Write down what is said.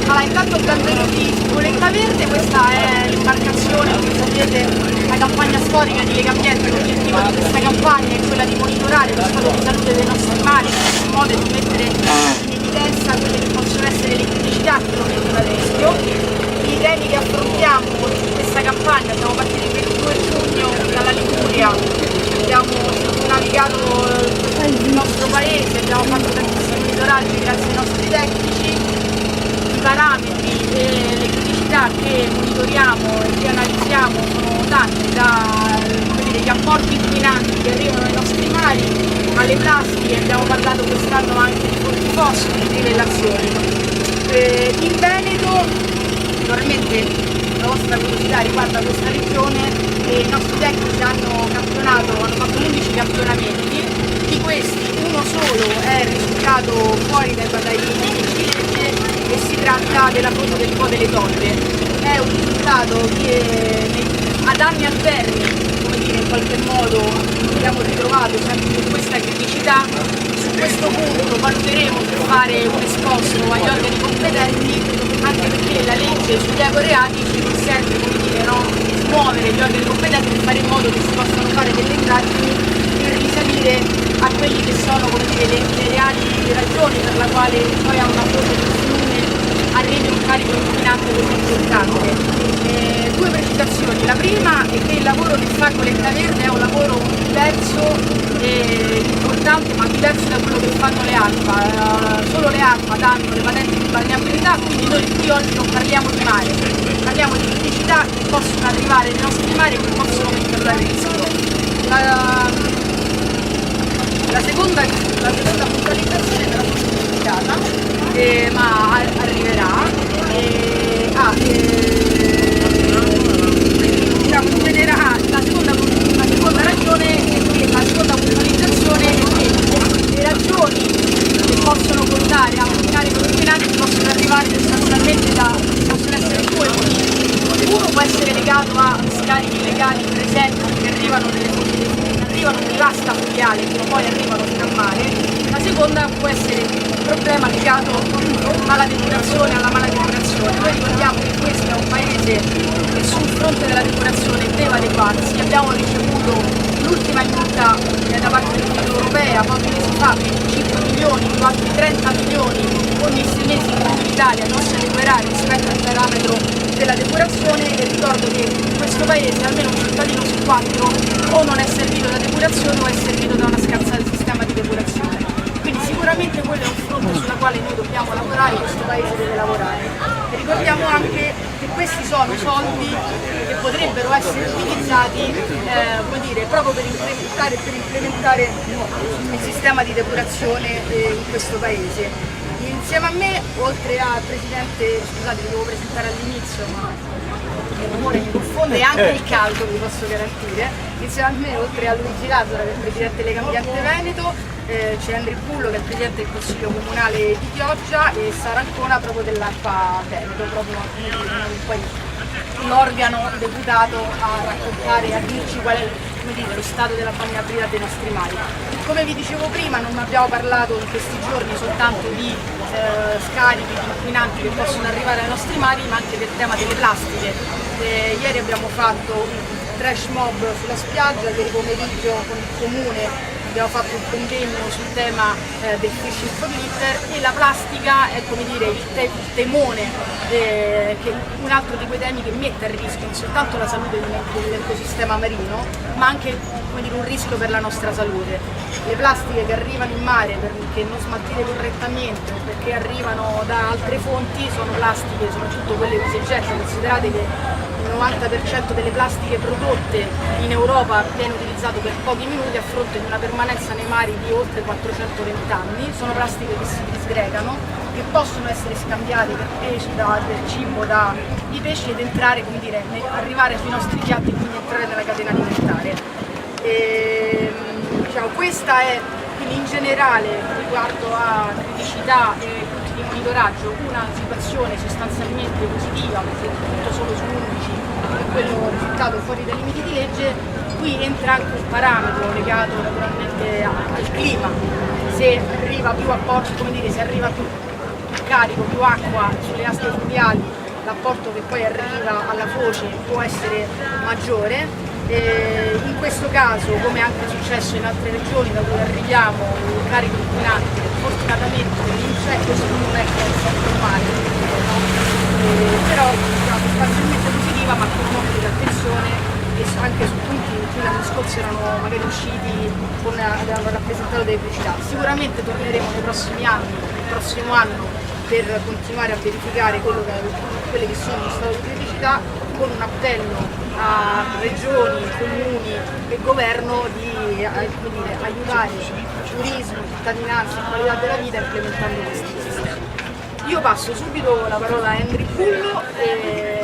Allora, intanto benvenuti su Lenta Verde, questa è l'imbarcazione, come sapete, la campagna storica di Lega Ambiente. L'obiettivo di questa campagna è quella di monitorare lo stato di salute dei nostri animali in modo di mettere in evidenza quelle che possono essere le criticità che lo mettono a rischio. I temi che affrontiamo con questa campagna, siamo partiti per il 2 giugno dalla Liguria, abbiamo navigato il nostro paese, abbiamo fatto tantissimi monitoraggi grazie ai nostri tecnici. I parametri e le criticità che monitoriamo e che analizziamo sono tanti, dagli apporti inquinanti che arrivano ai nostri mari alle plastiche. Abbiamo parlato quest'anno anche di fonti fossili, di rilevazioni. In Veneto, naturalmente la vostra curiosità riguarda questa regione e i nostri tecnici hanno fatto 11 campionamenti. Di questi uno solo è risultato fuori dai limiti di legge e si tratta della foto del Po delle Tolle. È un risultato che ad anni alterni, come dire, in qualche modo abbiamo ritrovato sempre con questa criticità. Su questo punto valuteremo se fare un esposto agli organi competenti, anche perché la legge sugli ecoreati ci consente, come dire, di smuovere gli organi competenti per fare in modo che si possano fare delle indagini per risalire a quelli che sono, come dire, le reali ragioni per la quale poi a una fonte del fiume arrivi un carico inquinante così importante. Due precisazioni: la prima è che il lavoro che fa con Lenta Verde è un lavoro diverso e importante, ma diverso da quello che fanno le ARPA. Solo le ARPA danno le patenti di balneabilità, quindi noi qui oggi non parliamo di mare, parliamo di criticità che possono arrivare nei nostri mari e che possono metterlo a rischio. La seconda puntualizzazione me la sono dimenticata, ma arriverà. La seconda ragione è che la seconda puntualizzazione è che le ragioni che possono portare a un carico inquinante possono arrivare sostanzialmente possono essere due motivi. Uno può essere legato a scarichi illegali, per esempio, che arrivano nell'asta fluviale, che poi arrivano fino a mare. La seconda può essere un problema legato alla depurazione, alla maladepurazione. Noi ricordiamo che questo è un paese che sul fronte della depurazione deve adeguarsi. Abbiamo ricevuto l'ultima aiuta da parte dell'Unione Europea pochi mesi fa, 25 milioni, più altri 30 milioni ogni 6 mesi in l'Italia non si adeguerà rispetto al parametro della depurazione. E ricordo che in questo paese almeno un cittadino su 4 o non è servito da depurazione o è servito da una scarsa del sistema di depurazione. Quindi sicuramente quello è un fronte sulla quale noi dobbiamo lavorare, questo paese deve lavorare. E ricordiamo anche che questi sono soldi che potrebbero essere utilizzati proprio per implementare il sistema di depurazione in questo paese. Insieme a me, oltre al presidente, scusate, vi devo presentare all'inizio, ma il rumore mi confonde e anche il caldo, vi posso garantire. Insieme a me, oltre a Luigi Lazzara, che è il presidente Lega Ambiente Veneto, c'è Andrea Bullo, che è il presidente del Consiglio Comunale di Chioggia, e Sara Ancona, proprio dell'ARPA Veneto, proprio l'organo deputato a raccontare e a dirci qual è lo stato della balneabilità dei nostri mari. Come vi dicevo prima, non abbiamo parlato in questi giorni soltanto di scarichi di inquinanti che possono arrivare ai nostri mari, ma anche del tema delle plastiche. Ieri abbiamo fatto un trash mob sulla spiaggia, ieri pomeriggio con il comune abbiamo fatto un convegno sul tema del fishing for litter, e la plastica è, come dire, il temone, che è un altro di quei temi che mette a rischio non soltanto la salute dell'ecosistema marino, ma anche, come dire, un rischio per la nostra salute. Le plastiche che arrivano in mare perché non smaltite correttamente o perché arrivano da altre fonti sono plastiche, soprattutto quelle che si gettano. Considerate che il 90% delle plastiche prodotte in Europa viene utilizzato per pochi minuti a fronte di una permanenza nei mari di oltre 420 anni. Sono plastiche che si disgregano, che possono essere scambiate per pesci, per cibo dai pesci ed entrare, come dire, arrivare sui nostri piatti e quindi entrare nella catena alimentare. Questa è quindi in generale, riguardo a criticità e punti di monitoraggio, una situazione sostanzialmente positiva, perché tutto solo su 11 è quello risultato fuori dai limiti di legge. Qui entra anche un parametro legato naturalmente al clima. Se arriva più apporto, come dire, se arriva più carico, più acqua sulle aste fluviali, l'apporto che poi arriva alla foce può essere maggiore. In questo caso, come anche è successo in altre regioni da dove arriviamo, il carico inquinante fortunatamente non c'è, così non è normale, no? Però diciamo, sostanzialmente positiva, ma con un occhio di attenzione e anche su punti in cui l'anno scorso erano magari usciti avevano rappresentato delle criticità. Sicuramente torneremo nei prossimi anni, il prossimo anno, per continuare a verificare quelle che sono le stato di criticità, con un appello a regioni, comuni e governo di aiutare turismo, cittadinanza e qualità della vita implementando questi sistemi. Io passo subito la parola a Henry Pullo.